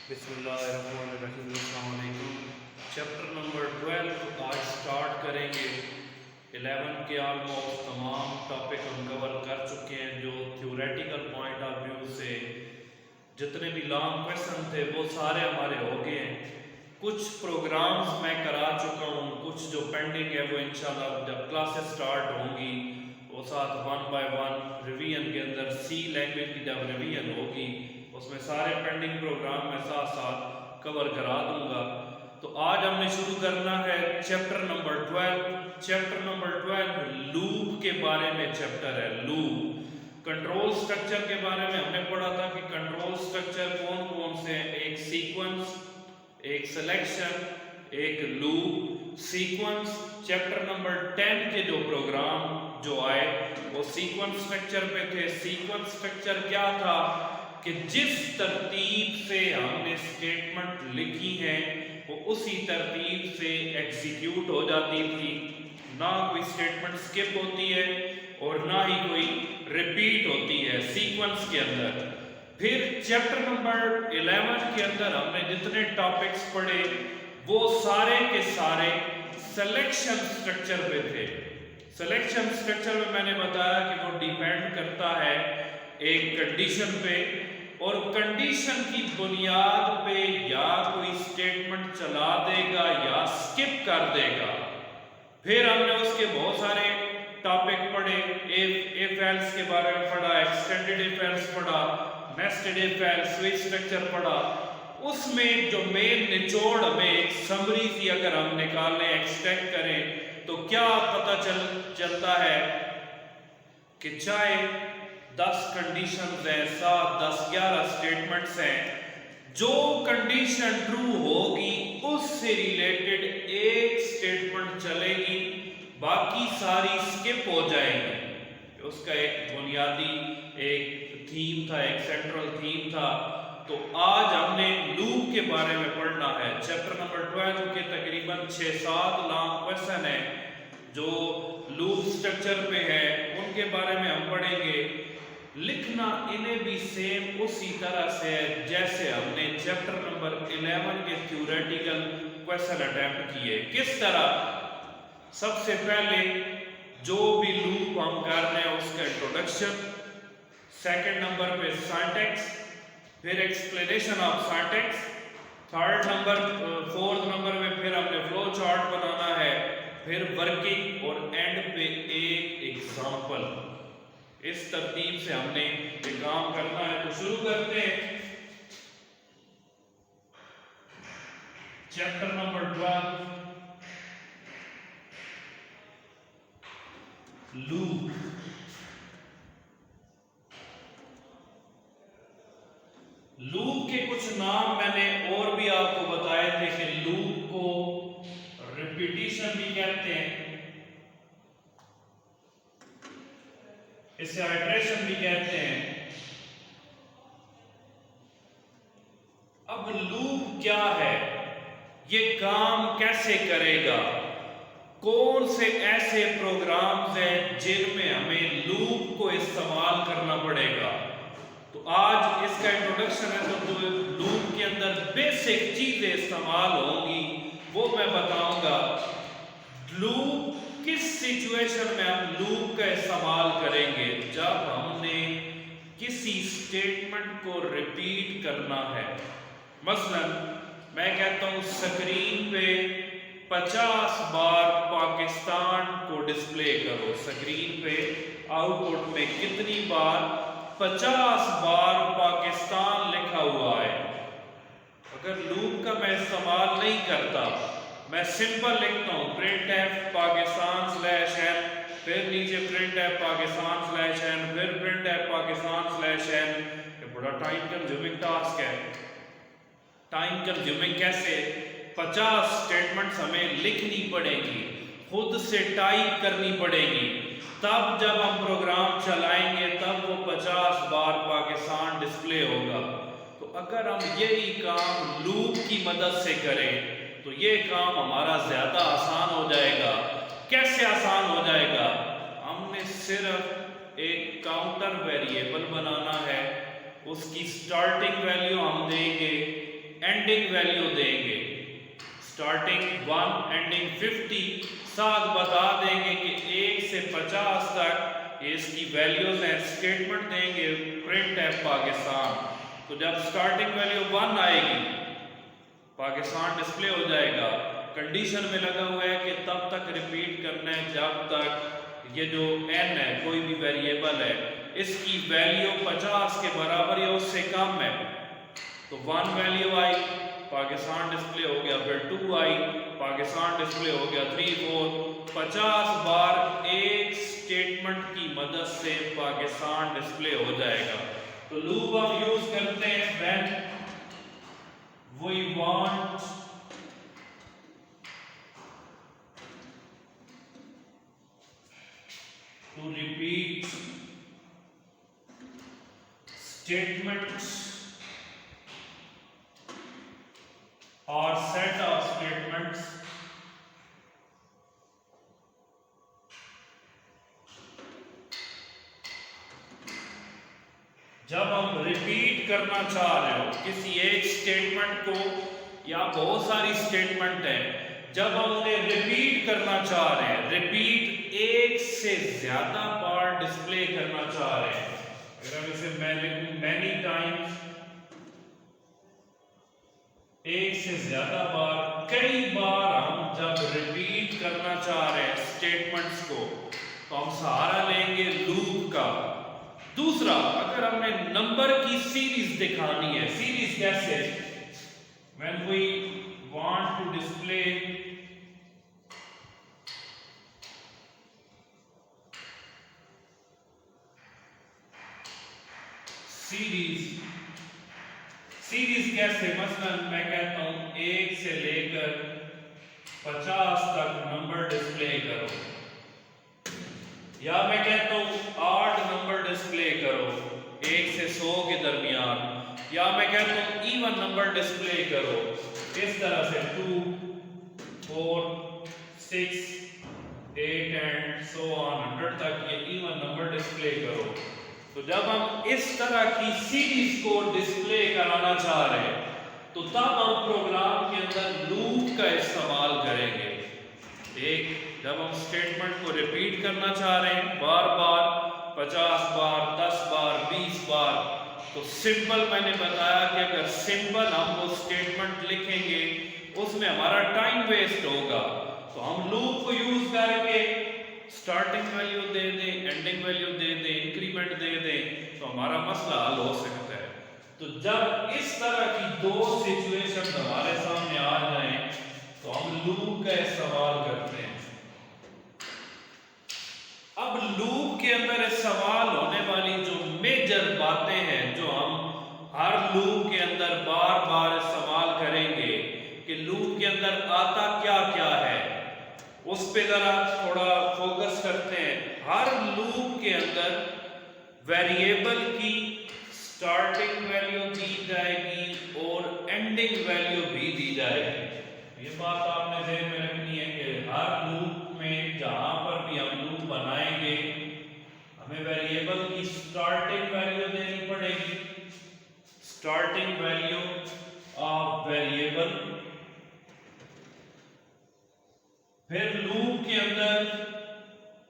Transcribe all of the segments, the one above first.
बिस्मिल्लाहिर्रहमानिर्रहीम। अस्सलाम वालेकुम। चैप्टर नंबर 12 आज स्टार्ट करेंगे। 11 के ऑलमोस्ट तमाम टॉपिक हम कवर कर चुके हैं। जो थ्योरेटिकल पॉइंट ऑफ व्यू से जितने भी लॉन्ग क्वेश्चन थे वो सारे हमारे हो गए हैं। कुछ प्रोग्राम्स मैं करा चुका हूँ, कुछ जो पेंडिंग है वो इंशाल्लाह जब क्लासेस स्टार्ट होंगी वो साथ 1 बाय 1 रिवीजन के अंदर सी लैंग्वेज की जब रिवीजन होगी उसमें सारे पेंडिंग प्रोग्राम मैं साथ साथ कवर करा दूंगा। तो आज हमने शुरू करना है chapter number 12। Chapter number 12 loop के बारे में चैप्टर है। लूप कंट्रोल स्ट्रक्चर के बारे में हमने पढ़ा था कि कंट्रोल स्ट्रक्चर कौन कौन से हैं। एक सीक्वेंस, एक सिलेक्शन, एक लूप। सीक्वेंस चैप्टर नंबर 10 के जो प्रोग्राम जो आए वो सीक्वेंस स्ट्रक्चर पे थे। सीक्वेंस स्ट्रक्चर क्या था कि जिस तरतीब से हमने स्टेटमेंट लिखी है वो उसी तरतीब से एग्जीक्यूट हो जाती थी, ना कोई स्टेटमेंट स्किप होती है और ना ही कोई रिपीट होती है सीक्वेंस के अंदर। फिर चैप्टर नंबर 11 के अंदर हमने जितने टॉपिक्स पढ़े वो सारे के सारे सिलेक्शन स्ट्रक्चर पे थे। सिलेक्शन स्ट्रक्चर में मैंने बताया कि वो डिपेंड करता है एक कंडीशन पे और कंडीशन की बुनियाद पे या कोई स्टेटमेंट चला देगा या स्किप कर देगा। फिर हमने उसके बहुत सारे टॉपिक पढ़े। इफ एल्स के बारे में पढ़ा, एक्सटेंडेड इफ एल्स पढ़ा, nested if else, switch structure पढ़ा। उसमें जो मेन निचोड़ हमें एक समरी सी अगर हम निकालें, एक्सट्रैक्ट करें तो क्या पता चलता है कि चाहे 10 कंडीशंस हैं, 7, 10, 11 स्टेटमेंट्स हैं, जो कंडीशन ट्रू होगी उससे रिलेटेड एक स्टेटमेंट चलेगी, बाकी सारी स्किप हो जाएंगी। उसका एक बुनियादी एक थीम था, एक सेंट्रल थीम था। तो आज हमने लूप के बारे में पढ़ना है। चैप्टर नंबर 12 के तकरीबन 6-7 लॉन्ग क्वेश्चन है जो लूप स्ट्रक्चर पे है, उनके बारे में हम पढ़ेंगे। लिखना इन्हें भी सेम उसी तरह से है जैसे हमने चैप्टर नंबर 11 के थ्योरेटिकल क्वेश्चन अटेम्प्ट किए। किस तरह? सबसे पहले जो भी लूप हम कर रहे हैं उसका इंट्रोडक्शन, सेकंड नंबर पे सिंटैक्स, फिर explanation of syntax, fourth number पे फिर हमने फ्लो चार्ट बनाना है, फिर वर्किंग और एंड पे एक एग्जांपल। इस तरतीब से हमने ये काम करना है। तो शुरू करते हैं चैप्टर नंबर 12 लूप। लूप के कुछ नाम मैंने और भी आपको बताए थे कि लूप को रिपीटिशन भी कहते हैं, इसे आइटरेशन भी कहते हैं। अब लूप क्या है, ये काम कैसे करेगा, कौन से ऐसे प्रोग्राम्स हैं जिनमें हमें लूप को इस्तेमाल करना पड़ेगा। तो आज इसका इंट्रोडक्शन है, तो जो लूप के अंदर बेसिक चीजें इस्तेमाल होंगी वो मैं बताऊंगा। लूप किस सिचुएशन में हम लूप का इस्तेमाल करेंगे? जब हमने किसी स्टेटमेंट को रिपीट करना है। मसलन मैं कहता हूं स्क्रीन पे 50 बार पाकिस्तान को डिस्प्ले करो। स्क्रीन पे आउटपुट में कितनी बार? 50 बार पाकिस्तान लिखा हुआ है। अगर लूप का मैं इस्तेमाल नहीं करता, मैं सिंपल लिखता हूं print F Pakistan slash N, फिर नीचे print F Pakistan slash N, फिर print F Pakistan slash N, ये बड़ा टाइम कंज्यूमिंग टास्क है। टाइम कंज्यूमिंग कैसे? 50 स्टेटमेंट्स हमें लिखनी पड़ेगी, खुद से टाइप करनी पड़ेगी, तब जब हम प्रोग्राम चलाएंगे तब वो 50 बार पाकिस्तान डिस्प्ले होगा। तो अगर हम यही काम लूप की मदद से करें तो ये काम हमारा ज्यादा आसान हो जाएगा। कैसे आसान हो जाएगा? हमने सिर्फ एक काउंटर वेरिएबल बनाना है, उसकी स्टार्टिंग वैल्यू हम देंगे एंडिंग वैल्यू देंगे, स्टार्टिंग 1 एंडिंग 50, साथ बता देंगे कि 1 से 50 तक इसकी वैल्यूज हैं, स्टेटमेंट देंगे, प्रिंट है पाकिस्तान। तो जब स्टार्टिंग वैल्यू 1 आएगी पाकिस्तान डिस्प्ले हो जाएगा। कंडीशन में लगा हुआ है कि तब तक रिपीट करना है जब तक ये जो n है, कोई भी वेरिएबल है, इसकी वैल्यू 50 के बराबर या उससे कम है। तो 1 वैल्यू आई, पाकिस्तान डिस्प्ले हो गया, फिर 2 आई, पाकिस्तान डिस्प्ले हो गया, 3 4 50 बार एक स्टेटमेंट की मदद से पाकिस्तान डिस्प्ले हो जाएगा। तो लूप हम यूज करते हैं when we want to repeat statements or set of statements जब हम रिपीट करना चाह रहे हो किसी एक स्टेटमेंट को, या बहुत सारी स्टेटमेंट है, जब हम उन्हें रिपीट करना चाह रहे हैं, रिपीट एक से ज्यादा बार डिस्प्ले करना चाह रहे हैं, अगर इसे मैं लिखूं मैनी टाइम्स, एक से ज्यादा बार, कई बार हम जब रिपीट करना चाह रहे हैं स्टेटमेंट्स को, तो हम सहारा लेंगे लूप का। दूसरा, अगर हमें नंबर की सीरीज दिखानी है, सीरीज कैसे, when we want to display series, series कैसे, मसलन मैं कहता हूं 1 से लेकर 50 तक नंबर डिस्प्ले करो, या मैं कहता हूं 8 नंबर डिस्प्ले करो 1 से 100 के दरमियान, या मैं कहता हूं इवन नंबर डिस्प्ले करो, इस तरह से 2 4 6 8 एंड सो ऑन 100 तक ये इवन नंबर डिस्प्ले करो। तो जब हम इस तरह की सीरीज को डिस्प्ले कराना चाह रहे हैं, तो तब हम प्रोग्राम के अंदर लूप का इस्तेमाल करेंगे। एक, जब हम स्टेटमेंट को रिपीट करना चाह रहे हैं बार बार, 50 बार, 10 बार, 20 बार, तो सिंपल मैंने बताया कि अगर सिंपल हम वो स्टेटमेंट लिखेंगे उसमें हमारा टाइम वेस्ट होगा। तो हम लूप को यूज करके स्टार्टिंग वैल्यू दे दें, एंडिंग वैल्यू दे दें, इंक्रीमेंट दे दें, तो हमारा मसला हल हो सकता है। तो जब इस तरह की दो सिचुएशन हमारे सामने आ जाएं, तो हम लूप का इस्तेमाल करते हैं। अब लूप के अंदर सवाल होने वाली जो मेजर बातें हैं, जो हम हर लूप के अंदर बार बार इस्तेमाल करेंगे कि लूप के अंदर आता क्या क्या है, उस पे जरा थोड़ा फोकस करते हैं। हर लूप के अंदर वेरिएबल की स्टार्टिंग वैल्यू दी जाएगी और एंडिंग वैल्यू भी दी जाएगी। ये बात आपने ध्यान में रखनी है कि हर लूप में जहां पर भी हम लूप बनाएंगे, हमें वेरिएबल की स्टार्टिंग वैल्यू देनी पड़ेगी, स्टार्टिंग वैल्यू ऑफ वेरिएबल। फिर लूप के अंदर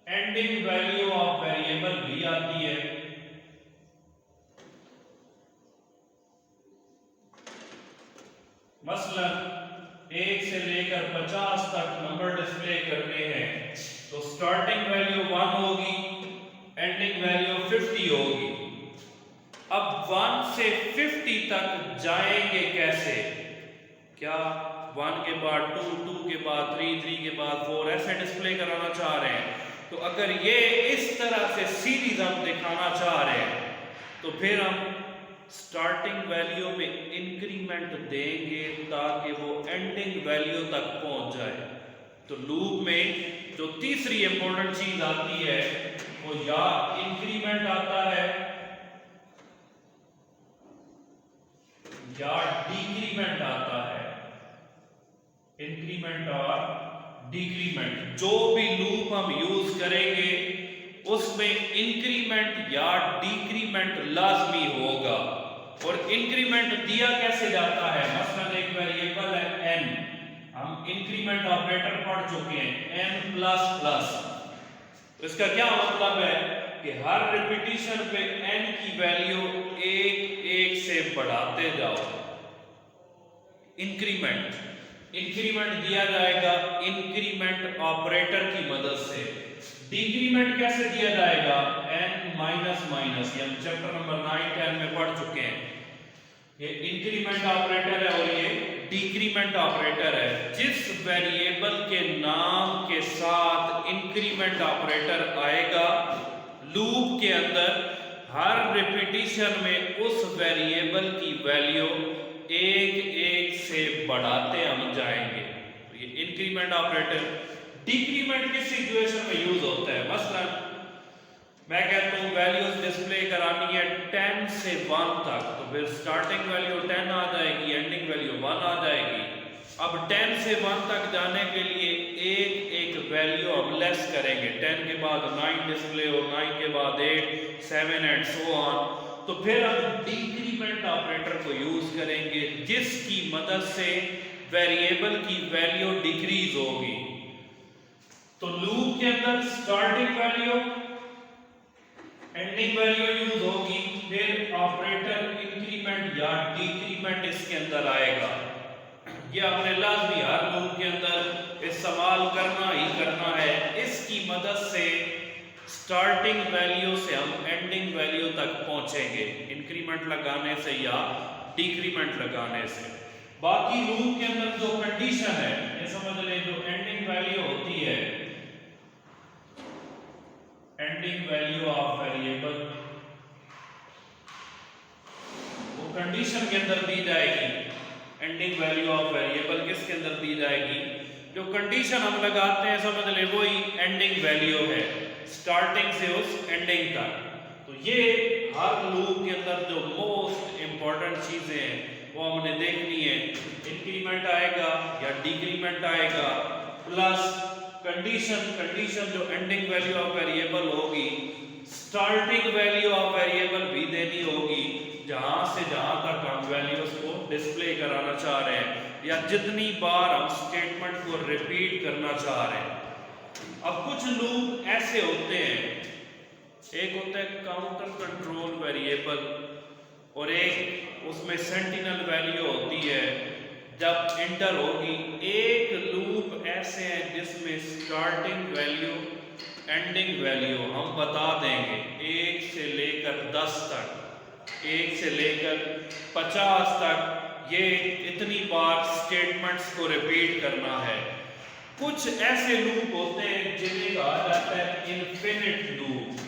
एंडिंग वैल्यू ऑफ वेरिएबल भी आती है। मसलन 1 से लेकर 50 तक नंबर डिस्प्ले करने हैं, तो स्टार्टिंग वैल्यू 1 होगी, एंडिंग वैल्यू 50 होगी। अब 1 से 50 तक जाएंगे कैसे? क्या 1 के बाद 2, 2 के बाद 3, 3 के बाद 4 ऐसे डिस्प्ले कराना चाह रहे हैं? तो अगर ये इस तरह से सीरीज हम दिखाना चाह रहे हैं, तो फिर हम स्टार्टिंग वैल्यू में इंक्रीमेंट देंगे ताकि वो एंडिंग वैल्यू तक पहुंच जाए। तो लूप में जो तीसरी इंपॉर्टेंट चीज आती है वो या इंक्रीमेंट आता है या डिक्रीमेंट आता है। इंक्रीमेंट और डिक्रीमेंट, जो भी लूप हम यूज करेंगे उसमें इंक्रीमेंट या डिक्रीमेंट लाजमी होगा। और इंक्रीमेंट दिया कैसे जाता है, मसलन एक वेरिएबल है n, हम इंक्रीमेंट ऑपरेटर पढ़ चुके हैं n प्लस प्लस। तो इसका क्या मतलब है कि हर रिपीटिशन पे n की वैल्यू एक एक से बढ़ाते जाओ। इंक्रीमेंट दिया जाएगा इंक्रीमेंट ऑपरेटर की मदद से। डिक्रीमेंट कैसे दिया जाएगा, n माइनस माइनस, हम चैप्टर नंबर 9 10 में पढ़ चुके हैं। ये इंक्रीमेंट ऑपरेटर है और ये डिक्रीमेंट ऑपरेटर है। जिस वेरिएबल के नाम के साथ इंक्रीमेंट ऑपरेटर आएगा लूप के अंदर, हर रिपीटिशन में उस वेरिएबल की वैल्यू एक एक से बढ़ाते हम जाएंगे। तो ये इंक्रीमेंट ऑपरेटर। डिक्रीमेंट किस सिचुएशन में यूज होता है, मसलन मैं कहता हूं वैल्यूज डिस्प्ले करानी है 10 से 1 तक, तो फिर स्टार्टिंग वैल्यू 10 आ जाएगी, एंडिंग वैल्यू 1 आ जाएगी। अब 10 से 1 तक जाने के लिए एक एक वैल्यू हम लेस करेंगे। 10 के बाद 9 डिस्प्ले हो, 9 के बाद 8, 7 एंड सो ऑन। तो फिर हम डिक्रीमेंट ऑपरेटर को यूज करेंगे जिसकी मदद से वेरिएबल की वैल्यू डिक्रीज होगी। तो लूप के अंदर starting value ending value use होगी, फिर ऑपरेटर इंक्रीमेंट या डिक्रीमेंट इसके अंदर आएगा। ये आपने लाजमी हर लूप के अंदर इस्तेमाल करना ही करना है। इसकी मदद से स्टार्टिंग वैल्यू से हम एंडिंग वैल्यू तक पहुंचेंगे, इंक्रीमेंट लगाने से या डिक्रीमेंट लगाने से। बाकी लूप के अंदर जो कंडीशन है, ये समझ लें, जो एंडिंग वैल्यू होती है, एंडिंग वैल्यू ऑफ वेरिएबल, वो कंडीशन के अंदर दी जाएगी। एंडिंग वैल्यू ऑफ वेरिएबल किसके अंदर दी जाएगी, जो कंडीशन हम लगाते हैं समझ लें वही एंडिंग वैल्यू है, स्टार्टिंग से उस एंडिंग तक। तो ये हर लूप के अंदर जो मोस्ट इंपॉर्टेंट चीजें हैं वो हमने देखनी है। इंक्रीमेंट आएगा या डिक्रीमेंट आएगा, प्लस कंडीशन जो एंडिंग वैल्यू ऑफ वेरिएबल होगी, स्टार्टिंग वैल्यू ऑफ वेरिएबल भी देनी होगी, जहां से जहां तक हम वैल्यूज को डिस्प्ले कराना चाह रहे हैं या जितनी बार हम स्टेटमेंट को रिपीट करना चाह रहे हैं। अब कुछ लूप ऐसे होते हैं, एक होता है काउंटर कंट्रोल वेरिएबल और एक उसमें सेंटिनल वैल्यू होती है जब इंटर होगी। एक लूप ऐसे है जिसमें स्टार्टिंग वैल्यू एंडिंग वैल्यू हम बता देंगे 1 से लेकर 10 तक, 1 से लेकर 50 तक, ये इतनी बार स्टेटमेंट्स को रिपीट करना है। कुछ ऐसे लूप होते हैं जिन्हें कहा जाता है इनफिनिट लूप।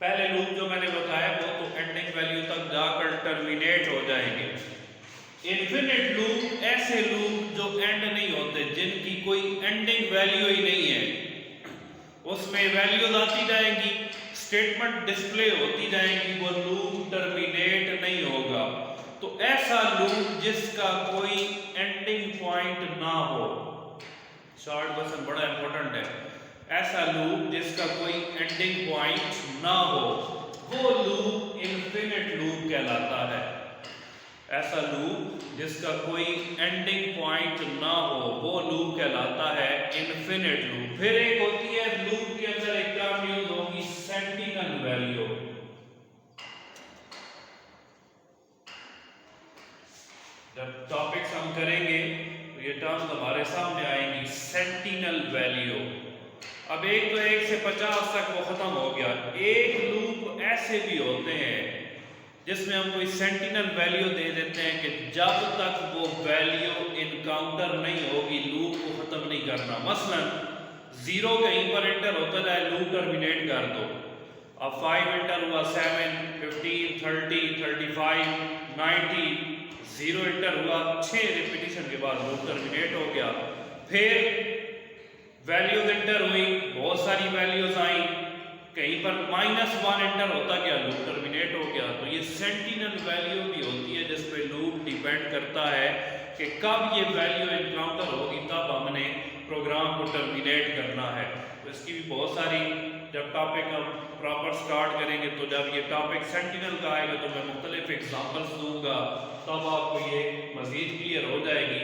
पहले लूप जो मैंने बताया वो तो एंडिंग वैल्यू तक जाकर टर्मिनेट हो जाएंगे। इनफिनिट लूप ऐसे लूप जो एंड नहीं होते, जिनकी कोई एंडिंग वैल्यू ही नहीं है, उसमें वैल्यूज आती जाएंगी, स्टेटमेंट डिस्प्ले होती जाएंगी, वो लूप टर्मिनेट नहीं होगा। तो ऐसा लूप जिसका कोई एंडिंग पॉइंट ना हो, शॉर्ट क्वेश्चन बड़ा इंपॉर्टेंट है, ऐसा लूप जिसका कोई एंडिंग पॉइंट ना हो वो लूप इनफिनिट लूप कहलाता है। ऐसा लूप जिसका कोई एंडिंग पॉइंट ना हो वो लूप कहलाता है इनफिनिट लूप। फिर एक होती है लूप के अंदर एक टर्म यूज होगी सेंटिनल वैल्यू। जब टॉपिक्स हम करेंगे तो ये टर्म्स हमारे सामने आएंगी, सेंटिनल वैल्यू। अब एक तो 1 से 50 तक वो खत्म हो गया। एक लूप ऐसे भी होते हैं जिसमें हम कोई सेंटिनल वैल्यू दे देते हैं कि जब तक वो वैल्यू इनकाउंटर नहीं होगी लूप को खत्म नहीं करना। मसलन 0 कहीं पर एंटर होता जाए, लूप टर्मिनेट कर दो। अब 5 एंटर हुआ, 7, 15, 30, 35, 90, 0 एंटर हुआ, 6 रिपीटिशन के बाद लूप टर्मिनेट हो गया। फिर वैल्यूज एंटर हुई, बहुत सारी वैल्यूज आई, कहीं पर -1 एंटर होता गया, लूप टर्मिनेट हो गया। तो ये सेंटिनल वैल्यू भी होती है जिस पे लूप डिपेंड करता है कि कब ये वैल्यू एनकाउंटर होगी, तब हमने प्रोग्राम को टर्मिनेट करना है। तो इसकी भी बहुत सारी, जब टॉपिक हम प्रॉपर स्टार्ट करेंगे तो जब ये टॉपिक सेंटिनल का आएगा तो मैं मुख्तलिफ एग्जाम्पल्स दूंगा, तब आपको ये मजीद क्लियर हो जाएगी।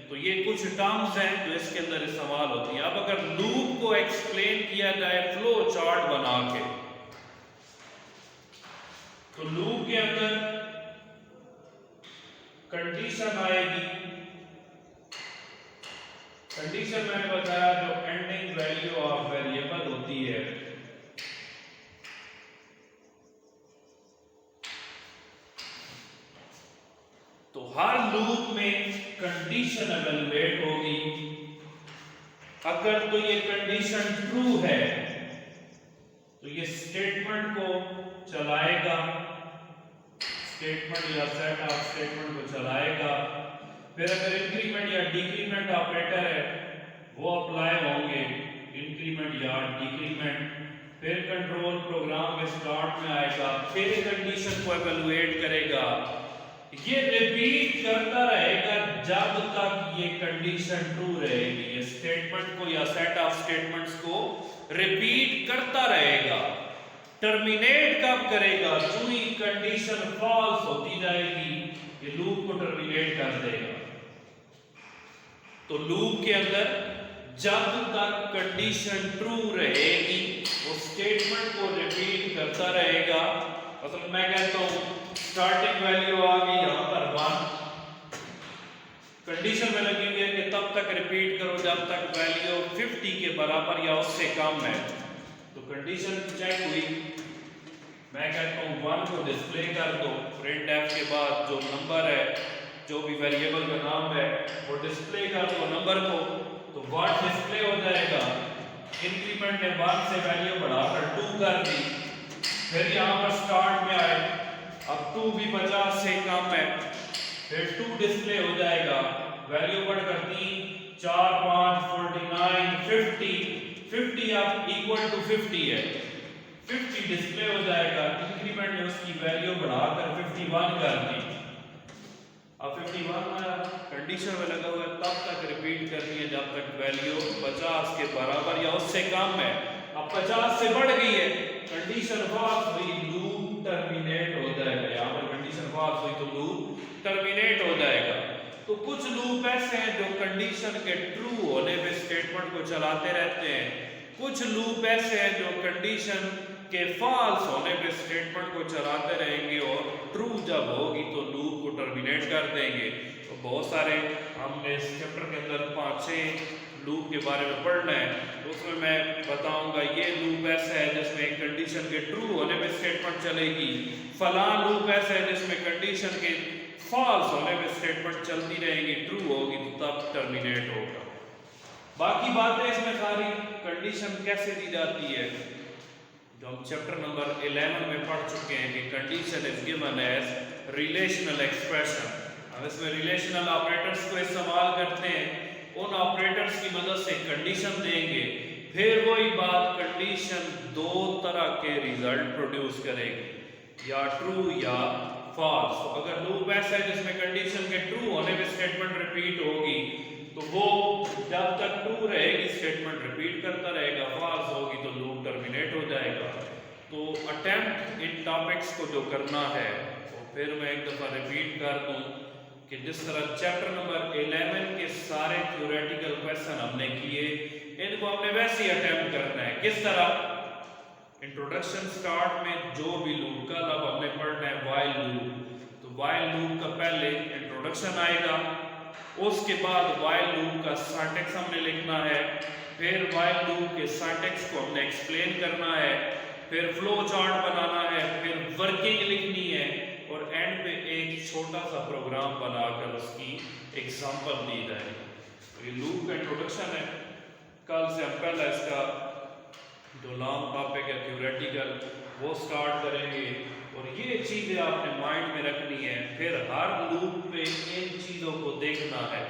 तो ये कुछ टर्म्स हैं जो इसके अंदर इस्तेमाल होती हैं। अब अगर लूप को एक्सप्लेन किया जाए फ्लो चार्ट बना के, तो लूप के अंदर कंडीशन आएगी। कंडीशन मैंने बताया जो एंडिंग वैल्यू ऑफ वेरिएबल होती है। तो हर लूप में कंडीशन एवेलुएट होगी। अगर तो ये कंडीशन ट्रू है तो ये स्टेटमेंट को चलाएगा, स्टेटमेंट या सेट ऑफ स्टेटमेंट को चलाएगा। फिर अगर इंक्रीमेंट या डिक्रीमेंट ऑपरेटर है वो अप्लाई होंगे, इंक्रीमेंट या डिक्रीमेंट। फिर कंट्रोल प्रोग्राम के स्टार्ट में आएगा, फिर कंडीशन को एवेलुएट करेगा। ये रिपीट करता रहेगा जब तक ये कंडीशन ट्रू रहेगी। ये स्टेटमेंट को या सेट ऑफ स्टेटमेंट्स को रिपीट करता रहेगा। टर्मिनेट कब करेगा? जो ही कंडीशन फॉल्स होती जाएगी ये लूप को टर्मिनेट कर देगा। तो लूप के अंदर जब तक कंडीशन ट्रू रहेगी वो स्टेटमेंट को रिपीट करता रहेगा। मतलब मैं कहता हूं स्टार्टिंग वैल्यू आ गई यहां पर 1, कंडीशन में लगी हुई है कि तब तक रिपीट करो जब तक वैल्यू 50 के बराबर या उससे कम है। तो कंडीशन चेक हुई, मैं कहता हूं 1 को डिस्प्ले कर दो। प्रिंट एफ के बाद जो नंबर है, जो भी वेरिएबल का नाम है वो डिस्प्ले कर दो नंबर को, तो 1 डिस्प्ले हो जाएगा। इंक्रीमेंट ने 1 से वैल्यू बढ़ाकर 2 कर दी। फिर यहां पर स्टार्ट में आए, अब 2 भी 50 से कम है, फिर 2 डिस्प्ले हो जाएगा। वैल्यू बढ़कर 3, 4, 5, 49, 50 अब इक्वल टू 50 है, 50 डिस्प्ले हो जाएगा। इंक्रीमेंट ने उसकी वैल्यू बढ़ाकर 51 कर दी। अब 51 आया, कंडीशन में लगा हुआ है, तब तक रिपीट करनी है जब तक वैल्यू 50 के बराबर या उससे कम है। अब 50 से बढ़ गई है, कंडीशन फॉल्स हुई, लूप टर्मिनेट हो जाएगा। यहाँ पर कंडीशन फॉल्स हुई तो लूप टर्मिनेट हो जाएगा। तो कुछ लूप ऐसे हैं जो कंडीशन के ट्रू होने पे स्टेटमेंट को चलाते रहते हैं। कुछ लूप ऐसे हैं जो कंडीशन के फॉल्स होने पे स्टेटमेंट को चलाते रहेंगे और ट्रू जब होगी तो लूप को टर्मिनेट कर देंगे। तो बहुत सारे हमने इस चैप्टर के अंदर 5-6 लूप के बारे में पढ़ना है, तो उसमें मैं बताऊंगा ये लूप ऐसा है जिसमें कंडीशन के ट्रू होने पे स्टेटमेंट चलेगी, फलां लूप ऐसा है जिसमें कंडीशन के फॉल्स होने पे स्टेटमेंट चलती रहेगी, ट्रू होगी तो तब टर्मिनेट होगा। बाकी बातें इसमें सारी कंडीशन कैसे दी जाती है जो हम चैप्टर नंबर 11 में पढ़ चुके हैं कि condition is given as relational expression. हम इसमें रिलेशनल ऑपरेटर्स को इस्तेमाल करते हैं, उन ऑपरेटर्स की मदद से कंडीशन देंगे। फिर वही बात, कंडीशन 2 तरह के रिजल्ट प्रोड्यूस करेगी, या ट्रू या फॉल्स। तो अगर लूप ऐसा है जिसमें कंडीशन के ट्रू होने पे स्टेटमेंट रिपीट होगी तो वो जब तक ट्रू रहेगी स्टेटमेंट रिपीट करता रहेगा, फॉल्स होगी तो लूप टर्मिनेट हो जाएगा। तो अटेम्प्ट इन टॉपिक्स को जो करना है वो फिर मैं एक दफ़ा रिपीट कर दूं कि जिस तरह चैप्टर नंबर 11 के सारे थ्योरेटिकल क्वेश्चन हमने किए, इनको हमने वैसे ही अटेम्प्ट करना है। किस तरह? इंट्रोडक्शन स्टार्ट में जो भी लूप, कल अब हमने पढ़ना है व्हाइल लूप। तो व्हाइल लूप का पहले इंट्रोडक्शन आएगा, उसके बाद व्हाइल लूप का सिंटैक्स हमने लिखना है, फिर व्हाइल लूप के सिंटैक्स को हमने एक्सप्लेन करना है, फिर फ्लो चार्ट बनाना है, फिर वर्किंग लिखनी है और एंड पे एक छोटा सा प्रोग्राम बनाकर उसकी एग्जांपल दी जाए। तो ये लूप का इंट्रोडक्शन है। कल से हम पहला इसका जो लॉन्ग टॉपिक है थ्योरेटिकल वो स्टार्ट करेंगे और ये चीज़ें आपने माइंड में रखनी है। फिर हर लूप पे इन चीज़ों को देखना है,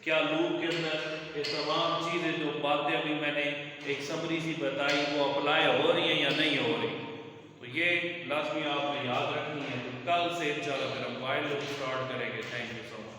क्या लूप के अंदर ये तमाम चीज़ें जो बातें अभी मैंने एक समरी सी बताई वो अप्लाई हो रही हैं या नहीं हो रही। तो ये लाजमी आपने याद रखनी है। तो कल से इंशाल्लाह फिर हम व्हाइल लूप स्टार्ट करेंगे। Thank you so much.